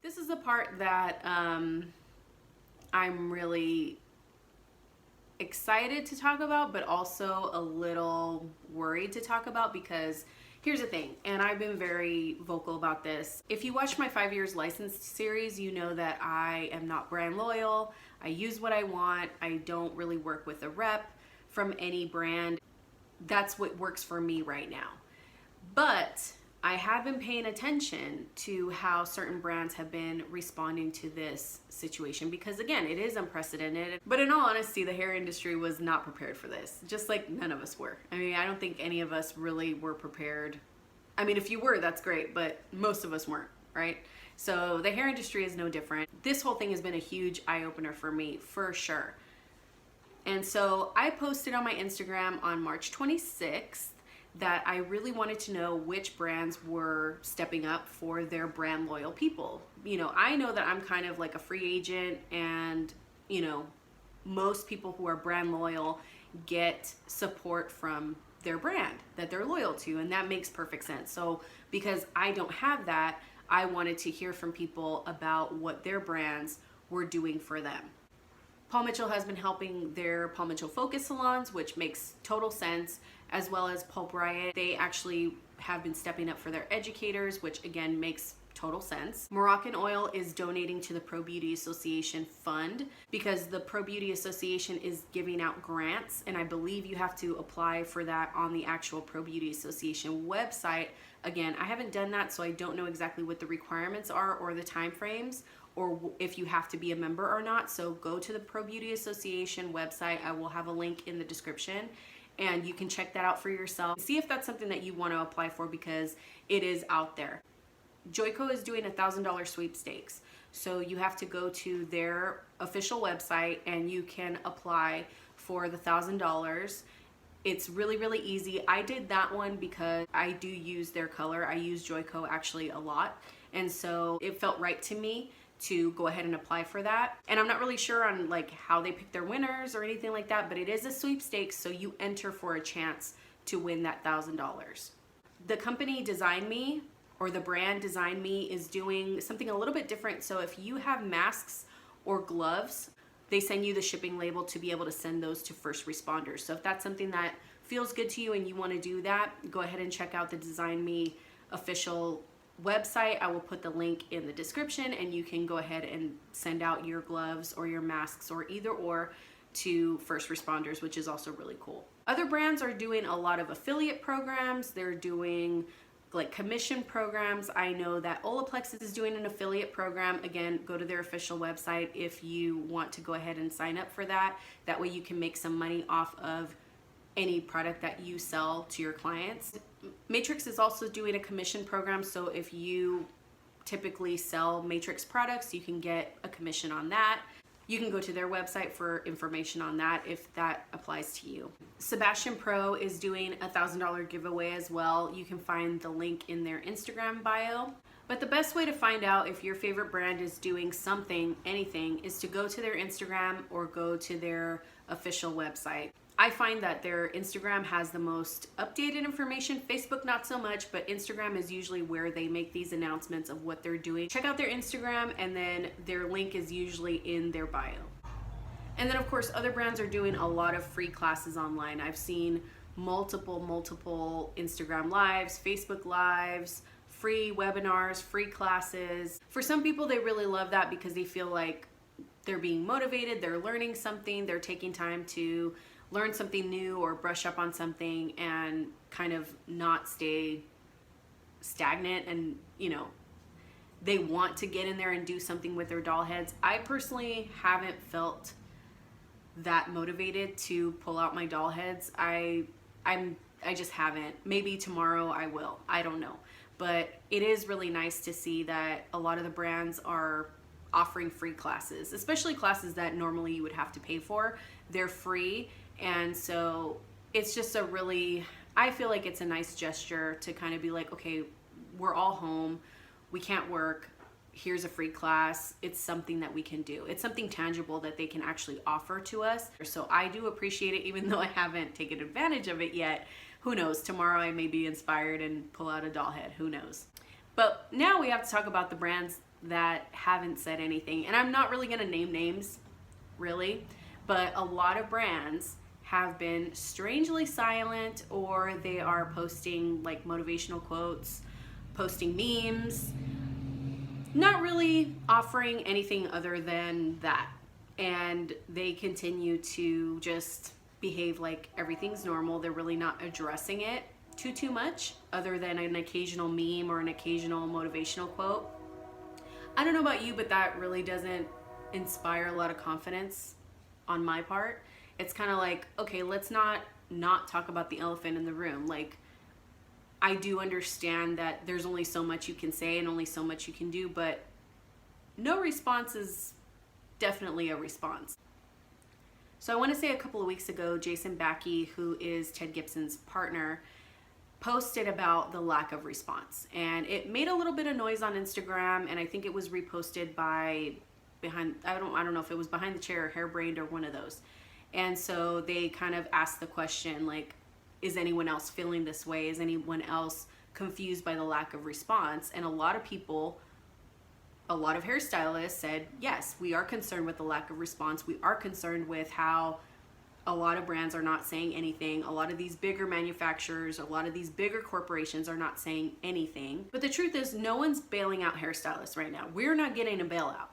This is the part that I'm really excited to talk about, but also a little worried to talk about, because here's the thing, and I've been very vocal about this. If you watch my 5 years licensed series, you know that I am not brand loyal. I use what I want. I don't really work with a rep from any brand. That's what works for me right now. But I have been paying attention to how certain brands have been responding to this situation, because again, it is unprecedented. But in all honesty, the hair industry was not prepared for this, just like none of us were. I mean, I don't think any of us really were prepared. I mean, if you were, that's great, but most of us weren't, right? So the hair industry is no different. This whole thing has been a huge eye-opener for me, for sure. And so I posted on my Instagram on March 26th that I really wanted to know which brands were stepping up for their brand loyal people. You know, I know that I'm kind of like a free agent, and, you know, most people who are brand loyal get support from their brand that they're loyal to, and that makes perfect sense. So because I don't have that, I wanted to hear from people about what their brands were doing for them. Paul Mitchell has been helping their Paul Mitchell Focus salons, which makes total sense, as well as Pulp Riot. They actually have been stepping up for their educators, which again makes total sense. Moroccanoil is donating to the Pro Beauty Association fund, because the Pro Beauty Association is giving out grants, and I believe you have to apply for that on the actual Pro Beauty Association website. Again, I haven't done that, so I don't know exactly what the requirements are or the time frames, or if you have to be a member or not. So go to the Pro Beauty Association website. I will have a link in the description, and you can check that out for yourself. See if that's something that you want to apply for, because it is out there. Joico is doing $1,000 sweepstakes. So you have to go to their official website and you can apply for the $1,000. It's really, really easy. I did that one because I do use their color. I use Joico actually a lot. And so it felt right to me to go ahead and apply for that. And I'm not really sure on like how they pick their winners or anything like that, but it is a sweepstakes, so you enter for a chance to win that $1,000. The company Design Me, or the brand Design Me, is doing something a little bit different. So if you have masks or gloves, they send you the shipping label to be able to send those to first responders. So if that's something that feels good to you and you want to do that, go ahead and check out the Design Me official website. I will put the link in the description, and you can go ahead and send out your gloves or your masks or either or to first responders, which is also really cool. Other brands are doing a lot of affiliate programs. They're doing like commission programs. I know that Olaplex is doing an affiliate program. Again, go to their official website if you want to go ahead and sign up for that. That way you can make some money off of any product that you sell to your clients. Matrix is also doing a commission program, so if you typically sell Matrix products, you can get a commission on that. You can go to their website for information on that if that applies to you. Sebastian Pro is doing a $1,000 giveaway as well. You can find the link in their Instagram bio. But the best way to find out if your favorite brand is doing something, anything, is to go to their Instagram or go to their official website. I find that their Instagram has the most updated information. Facebook not so much, but Instagram is usually where they make these announcements of what they're doing. Check out their Instagram, and then their link is usually in their bio. And then of course, other brands are doing a lot of free classes online. I've seen multiple Instagram lives, Facebook lives, free webinars, free classes. For some people, they really love that because they feel like they're being motivated, they're learning something, they're taking time to learn something new or brush up on something and kind of not stay stagnant, and you know, they want to get in there and do something with their doll heads. I personally haven't felt that motivated to pull out my doll heads. I just haven't. Maybe tomorrow I will. I don't know. But it is really nice to see that a lot of the brands are offering free classes, especially classes that normally you would have to pay for. They're free. And so it's just a really, I feel like it's a nice gesture to kind of be like, okay, we're all home, we can't work, here's a free class. It's something that we can do. It's something tangible that they can actually offer to us. So I do appreciate it, even though I haven't taken advantage of it yet. Who knows, tomorrow I may be inspired and pull out a doll head, who knows. But now we have to talk about the brands that haven't said anything. And I'm not really going to name names, really, but a lot of brands have been strangely silent, or they are posting like motivational quotes, posting memes, not really offering anything other than that. And they continue to just behave like everything's normal. They're really not addressing it too much, other than an occasional meme or an occasional motivational quote. I don't know about you, but that really doesn't inspire a lot of confidence on my part. It's kind of like, okay, let's not talk about the elephant in the room. Like, I do understand that there's only so much you can say and only so much you can do, but no response is definitely a response. So I want to say a couple of weeks ago, Jason Backey, who is Ted Gibson's partner, posted about the lack of response, and it made a little bit of noise on Instagram, and I think it was reposted by I don't know if it was Behind the Chair or Hairbrained or one of those. And so they kind of asked the question, like, is anyone else feeling this way? Is anyone else confused by the lack of response? And a lot of people, a lot of hairstylists said, yes, we are concerned with the lack of response. We are concerned with how a lot of brands are not saying anything. A lot of these bigger manufacturers, a lot of these bigger corporations are not saying anything. But the truth is, no one's bailing out hairstylists right now. We're not getting a bailout.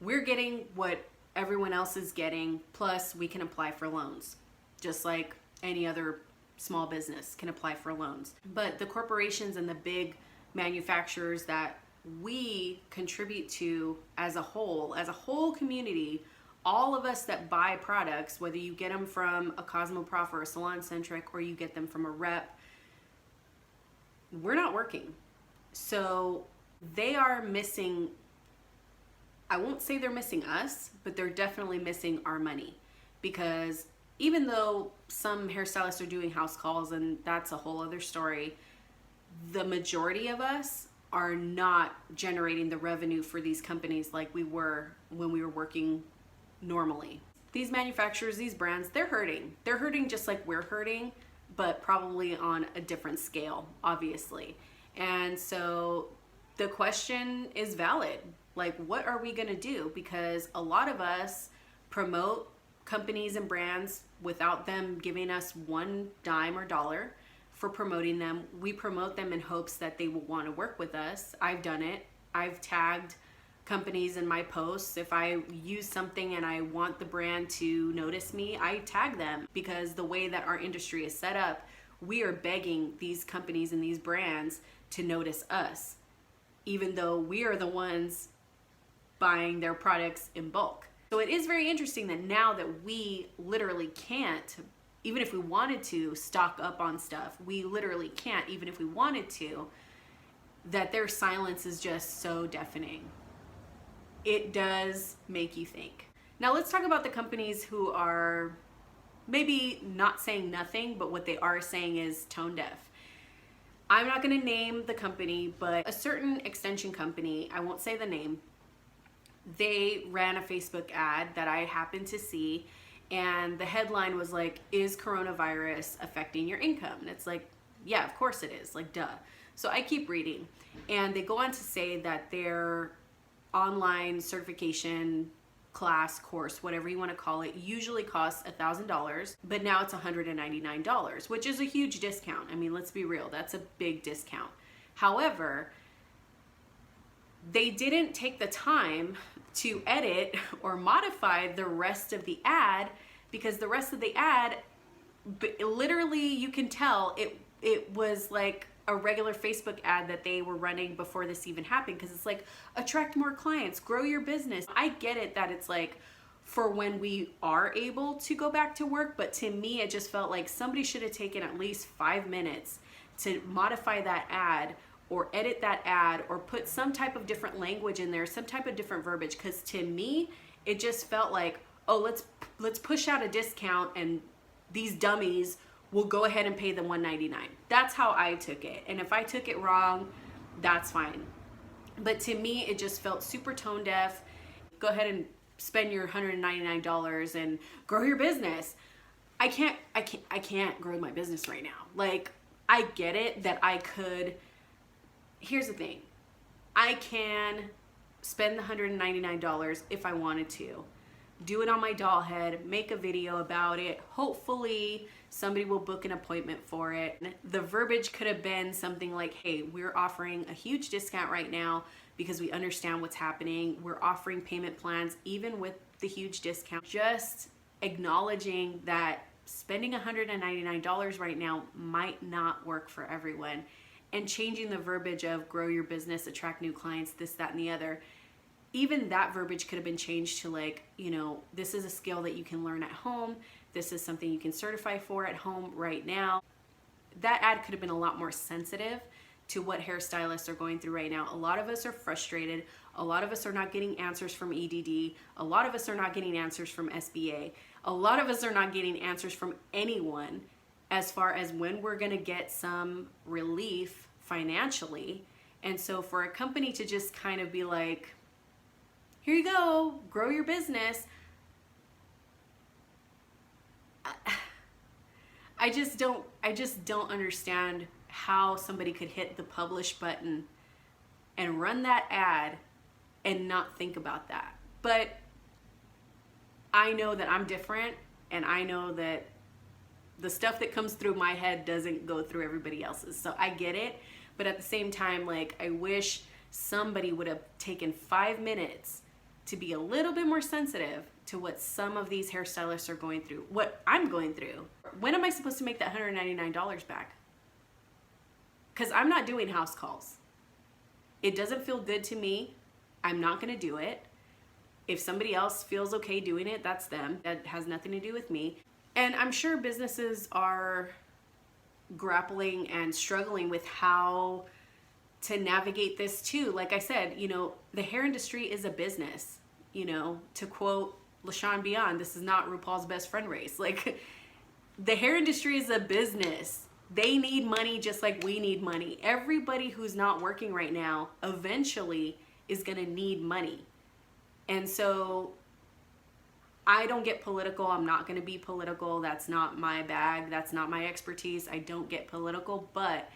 We're getting what everyone else is getting, plus we can apply for loans, just like any other small business can apply for loans. But the corporations and the big manufacturers that we contribute to as a whole community, all of us that buy products, whether you get them from a Cosmoprof or a SalonCentric, or you get them from a rep, we're not working. So they are missing, I won't say they're missing us, but they're definitely missing our money. Because even though some hairstylists are doing house calls, and that's a whole other story, the majority of us are not generating the revenue for these companies like we were when we were working normally. These manufacturers, these brands, they're hurting. They're hurting just like we're hurting, but probably on a different scale, obviously. And so the question is valid. Like, what are we gonna do? Because a lot of us promote companies and brands without them giving us one dime or dollar for promoting them. We promote them in hopes that they will want to work with us. I've done it. I've tagged companies in my posts. If I use something and I want the brand to notice me, I tag them, because the way that our industry is set up, we are begging these companies and these brands to notice us, even though we are the ones buying their products in bulk. So it is very interesting that now that we literally can't, even if we wanted to, stock up on stuff, we literally can't, even if we wanted to, that their silence is just so deafening. It does make you think. Now let's talk about the companies who are maybe not saying nothing, but what they are saying is tone deaf. I'm not gonna name the company, but a certain extension company, I won't say the name, they ran a Facebook ad that I happened to see, and the headline was like, is coronavirus affecting your income? And it's like, yeah, of course it is, like, duh. So I keep reading, and they go on to say that their online certification class, course, whatever you want to call it, usually costs $1,000, but now it's $199, which is a huge discount. I mean, let's be real, that's a big discount. However, they didn't take the time to edit or modify the rest of the ad, because the rest of the ad, literally you can tell it was like a regular Facebook ad that they were running before this even happened, because it's like, attract more clients, grow your business. I get it that it's like for when we are able to go back to work, but to me it just felt like somebody should have taken at least 5 minutes to modify that ad, or edit that ad, or put some type of different language in there, some type of different verbiage, because to me it just felt like, oh, let's push out a discount and these dummies will go ahead and pay the $199. That's how I took it. And if I took it wrong, that's fine. But to me, it just felt super tone deaf. Go ahead and spend your $199 and grow your business. I can't grow my business right now. Like, I get it that I could. Here's the thing. I can spend the $199 if I wanted to. Do it on my doll head, make a video about it. Hopefully somebody will book an appointment for it. The verbiage could have been something like, hey, we're offering a huge discount right now because we understand what's happening. We're offering payment plans even with the huge discount. Just acknowledging that spending $199 right now might not work for everyone, and changing the verbiage of grow your business, attract new clients, this, that, and the other. Even that verbiage could have been changed to like, you know, this is a skill that you can learn at home. This is something you can certify for at home right now. That ad could have been a lot more sensitive to what hairstylists are going through right now. A lot of us are frustrated. A lot of us are not getting answers from EDD. A lot of us are not getting answers from SBA. A lot of us are not getting answers from anyone as far as when we're gonna get some relief financially. And so for a company to just kind of be like, here you go, grow your business. I just don't understand how somebody could hit the publish button and run that ad and not think about that. But I know that I'm different, and I know that the stuff that comes through my head doesn't go through everybody else's. So I get it, but at the same time, like, I wish somebody would have taken 5 minutes to be a little bit more sensitive to what some of these hairstylists are going through, what I'm going through. When am I supposed to make that $199 back? Because I'm not doing house calls. It doesn't feel good to me. I'm not gonna do it. If somebody else feels okay doing it, that's them. That has nothing to do with me. And I'm sure businesses are grappling and struggling with how to navigate this too. Like I said, you know, the hair industry is a business. You know, to quote LaShawn Beyond, this is not RuPaul's Best Friend race. Like, the hair industry is a business. They need money just like we need money. Everybody who's not working right now eventually is gonna need money. And so I don't get political. I'm not gonna be political. That's not my bag. That's not my expertise. I don't get political, but